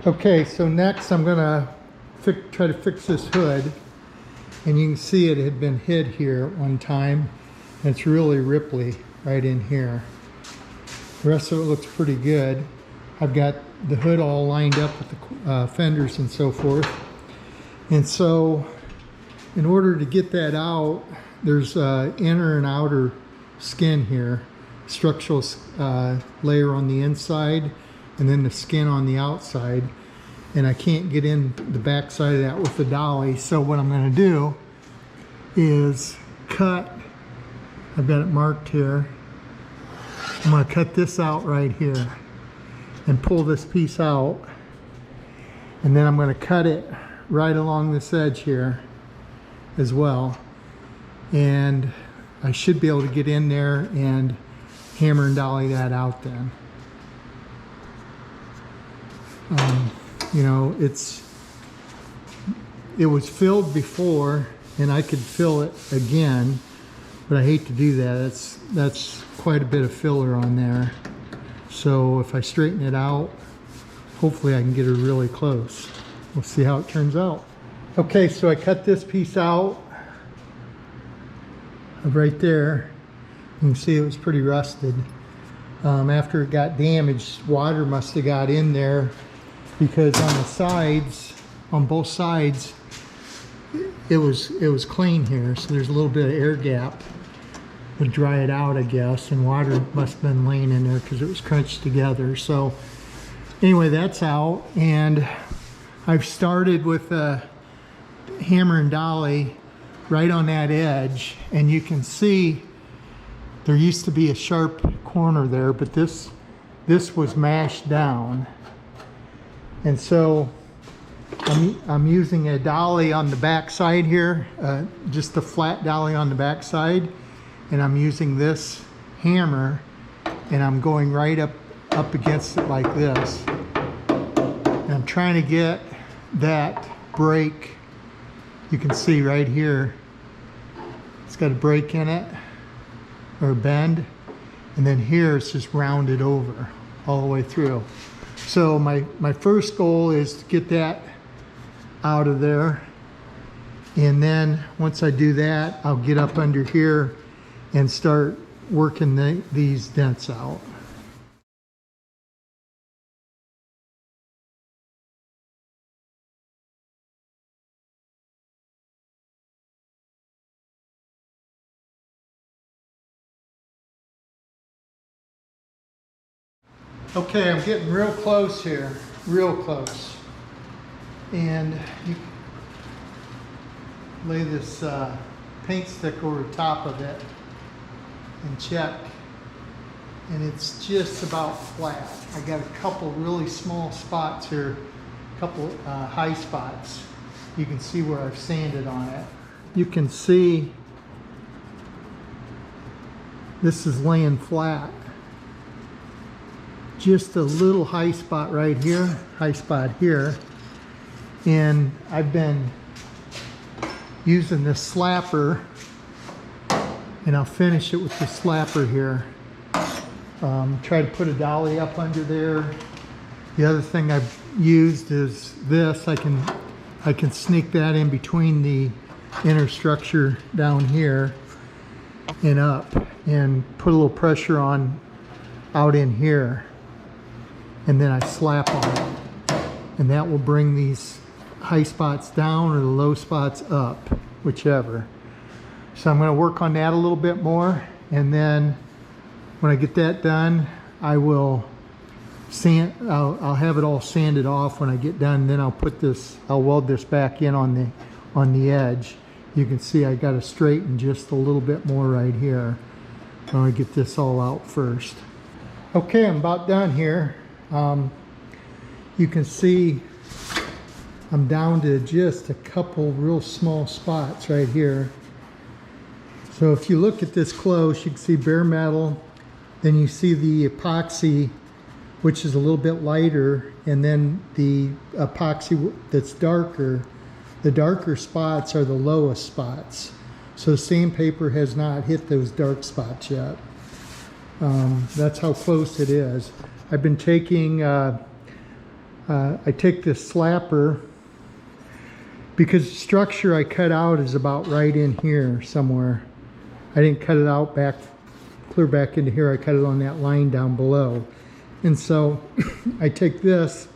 Okay, so next I'm gonna try to fix this hood, and you can see it had been hid here at one time, and it's really ripply right in here. The rest of it looks pretty good. I've got the hood all lined up with the fenders and so forth, and so in order to get that out, there's inner and outer skin here, structural layer on the inside, and then the skin on the outside, and I can't get in the back side of that with the dolly. So what I'm going to do is cut, I've got it marked here, I'm going to cut this out right here and pull this piece out, and then I'm going to cut it right along this edge here as well, and I should be able to get in there and hammer and dolly that out then. You know, it was filled before, and I could fill it again, but I hate to do that. That's quite a bit of filler on there. So if I straighten it out, hopefully I can get it really close. We'll see how it turns out. Okay, so I cut this piece out right there. You can see it was pretty rusted. After it got damaged, water must have got in there, because on the sides, on both sides, it was clean here, so there's a little bit of air gap to dry it out, I guess, and water must have been laying in there because it was crunched together. So anyway, that's out, and I've started with a hammer and dolly right on that edge, and you can see there used to be a sharp corner there, but this was mashed down. And so I'm using a dolly on the back side here, just a flat dolly on the back side, and I'm using this hammer, and I'm going right up against it like this. And I'm trying to get that break. You can see right here, it's got a break in it, or a bend, and then here it's just rounded over all the way through. So my first goal is to get that out of there, and then once I do that, I'll get up under here and start working these dents out. Okay, I'm getting real close here, real close. And you lay this paint stick over the top of it and check, and it's just about flat. I got a couple really small spots here, a couple high spots. You can see where I've sanded on it. You can see this is laying flat. Just a little high spot right here, high spot here. And I've been using this slapper, and I'll finish it with the slapper here. Try to put a dolly up under there. The other thing I've used is this. I can sneak that in between the inner structure down here and up, and put a little pressure on out in here, and then I slap on it, and that will bring these high spots down or the low spots up, whichever. So I'm going to work on that a little bit more, and then when I get that done, I will sand. I'll have it all sanded off when I get done. Then I'll weld this back in on the edge. You can see I got to straighten just a little bit more right here. I'm going to get this all out first. Okay, I'm about done here. You can see I'm down to just a couple real small spots right here. So if you look at this close, you can see bare metal, then you see the epoxy, which is a little bit lighter, and then the epoxy that's darker. The darker spots are the lowest spots. So sandpaper has not hit those dark spots yet. That's how close it is. I've been taking I take this slapper, because the structure I cut out is about right in here somewhere. I didn't cut it out back, clear back into here. I cut it on that line down below. And so I take this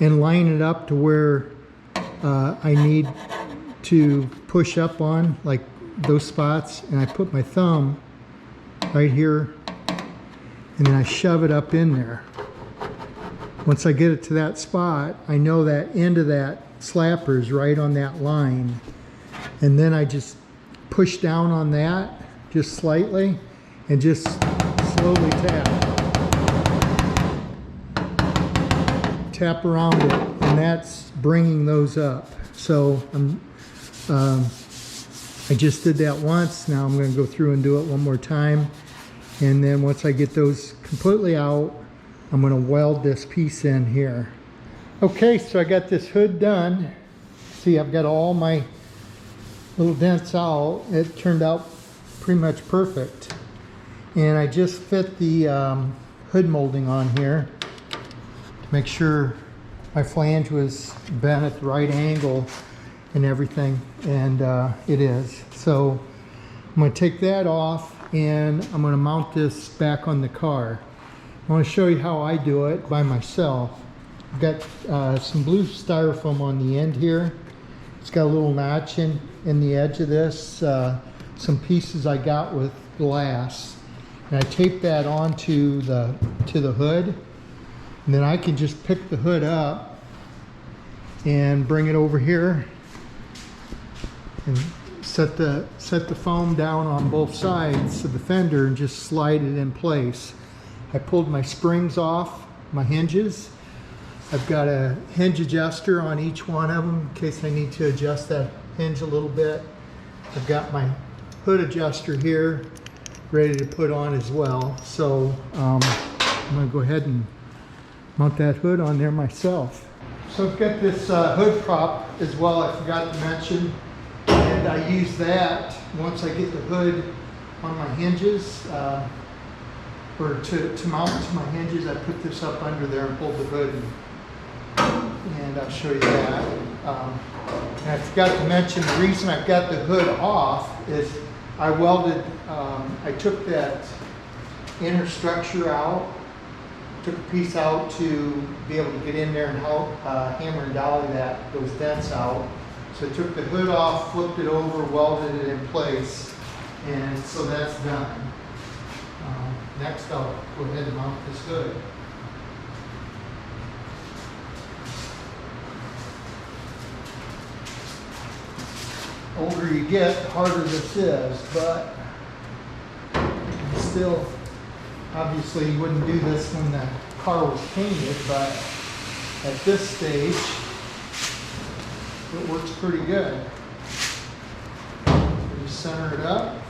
and line it up to where I need to push up on, like those spots, and I put my thumb right here and then I shove it up in there. Once I get it to that spot, I know that end of that slapper is right on that line, and then I just push down on that just slightly and just slowly tap around it, and that's bringing those up. So I just did that once. Now I'm going to go through and do it one more time, and then once I get those completely out, I'm going to weld this piece in here. Okay, so I got this hood done. See, I've got all my little dents out. It turned out pretty much perfect. And I just fit the hood molding on here to make sure my flange was bent at the right angle and everything, and it is. So I'm going to take that off and I'm going to mount this back on the car. I want to show you how I do it by myself. I've got some blue styrofoam on the end here. It's got a little notch in the edge of this. Some pieces I got with glass, and I tape that onto the hood, and then I can just pick the hood up and bring it over here and set the foam down on both sides of the fender and just slide it in place. I pulled my springs off my hinges. I've got a hinge adjuster on each one of them in case I need to adjust that hinge a little bit. I've got my hood adjuster here ready to put on as well. So I'm going to go ahead and mount that hood on there myself. So I've got this hood prop as well, I forgot to mention, and I use that once I get the hood on my hinges, or to mount it to my hinges. I put this up under there and pull the hood, and I'll show you that. And I forgot to mention, the reason I've got the hood off is I welded, I took that inner structure out, took a piece out to be able to get in there and help hammer and dolly those dents out. So I took the hood off, flipped it over, welded it in place, and so that's done. Next I'll go ahead and mount this hood. The older you get, the harder this is, but still, obviously you wouldn't do this when the car was painted, but at this stage it works pretty good. Just center it up.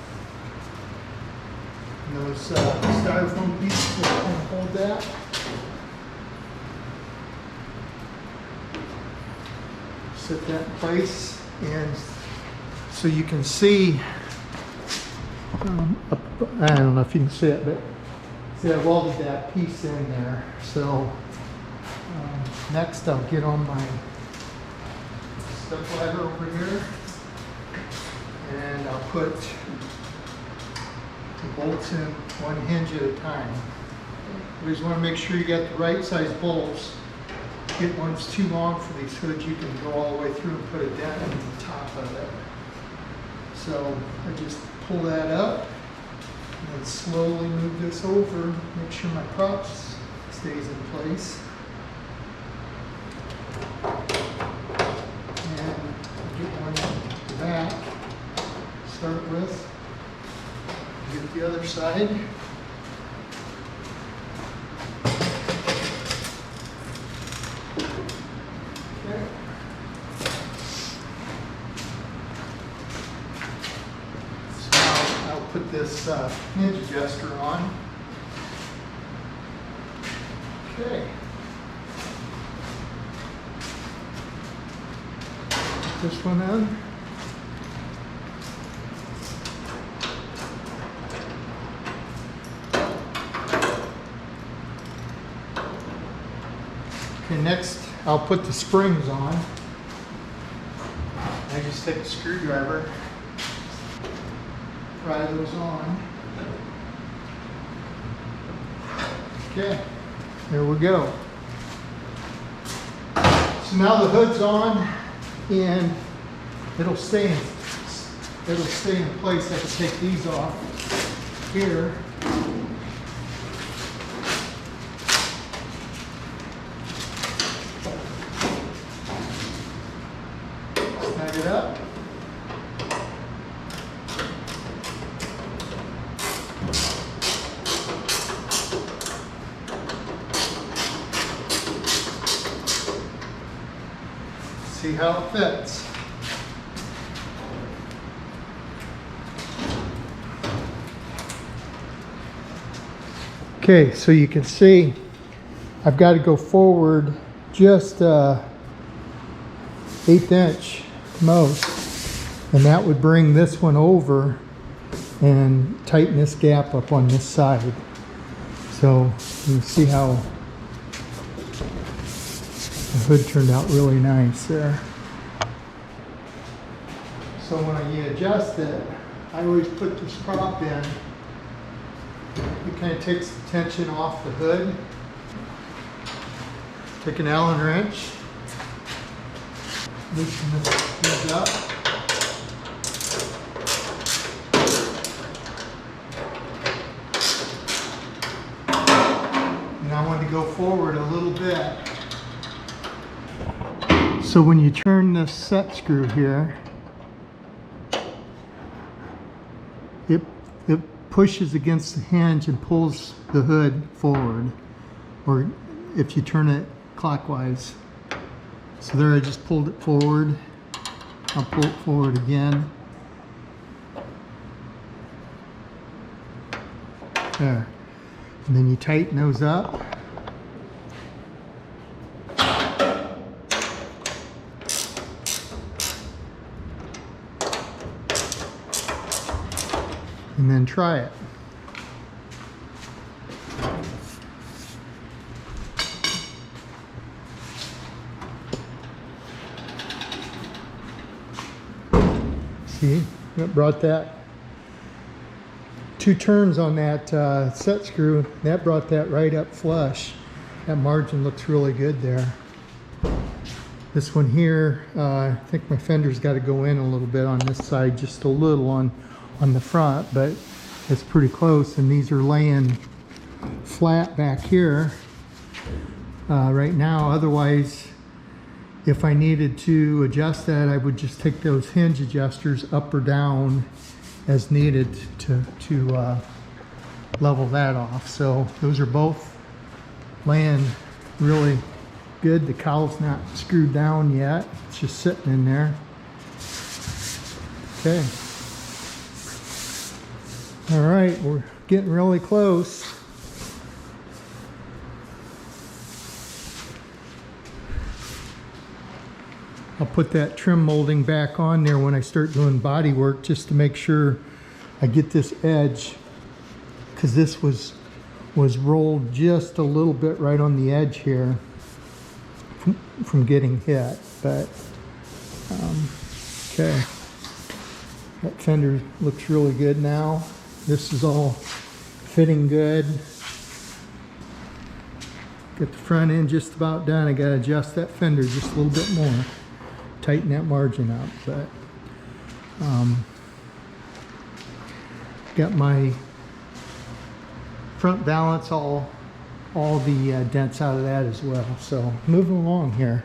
And those styrofoam pieces will kind of hold that. Set that in place, and so you can see, I don't know if you can see it, but see, I welded that piece in there. So next I'll get on my step ladder over here, and I'll put the bolts in one hinge at a time. You always want to make sure you get the right size bolts. Get ones too long for these hoods, you can go all the way through and put a dent in the top of it. So I just pull that up and then slowly move this over, make sure my prop stays in place. And get one in the back, start with. Get the other side. Okay. So now I'll put this hinge adjuster on. Okay. Put this one on. Okay, next I'll put the springs on. I just take a screwdriver, pry those on. Okay, there we go. So now the hood's on and it'll stay in place. I can take these off here. Snag it up. See how it fits. Okay, so you can see I've got to go forward just 1/8 inch most, and that would bring this one over and tighten this gap up on this side. So you can see how the hood turned out really nice there. So when you adjust it, I always put this prop in. It kind of takes the tension off the hood. Take an Allen wrench, loosen this up. And I want to go forward a little bit. So when you turn this set screw here, it pushes against the hinge and pulls the hood forward, or if you turn it clockwise. So there, I just pulled it forward. I'll pull it forward again. There. And then you tighten those up. And then try it. See, it brought that 2 turns on that set screw. That brought that right up flush. That margin looks really good there. This one here, I think my fender's got to go in a little bit on this side, just a little on the front, but it's pretty close. And these are laying flat back here right now. Otherwise, if I needed to adjust that, I would just take those hinge adjusters up or down as needed to level that off. So those are both laying really good. The cowl's not screwed down yet. It's just sitting in there. Okay. All right, we're getting really close. I'll put that trim molding back on there when I start doing body work, just to make sure I get this edge, because this was rolled just a little bit right on the edge here from getting hit. But okay, that fender looks really good now. This is all fitting good. Got the front end just about done. I got to adjust that fender just a little bit more, tighten that margin up. But got my front balance, all the dents out of that as well. So moving along here.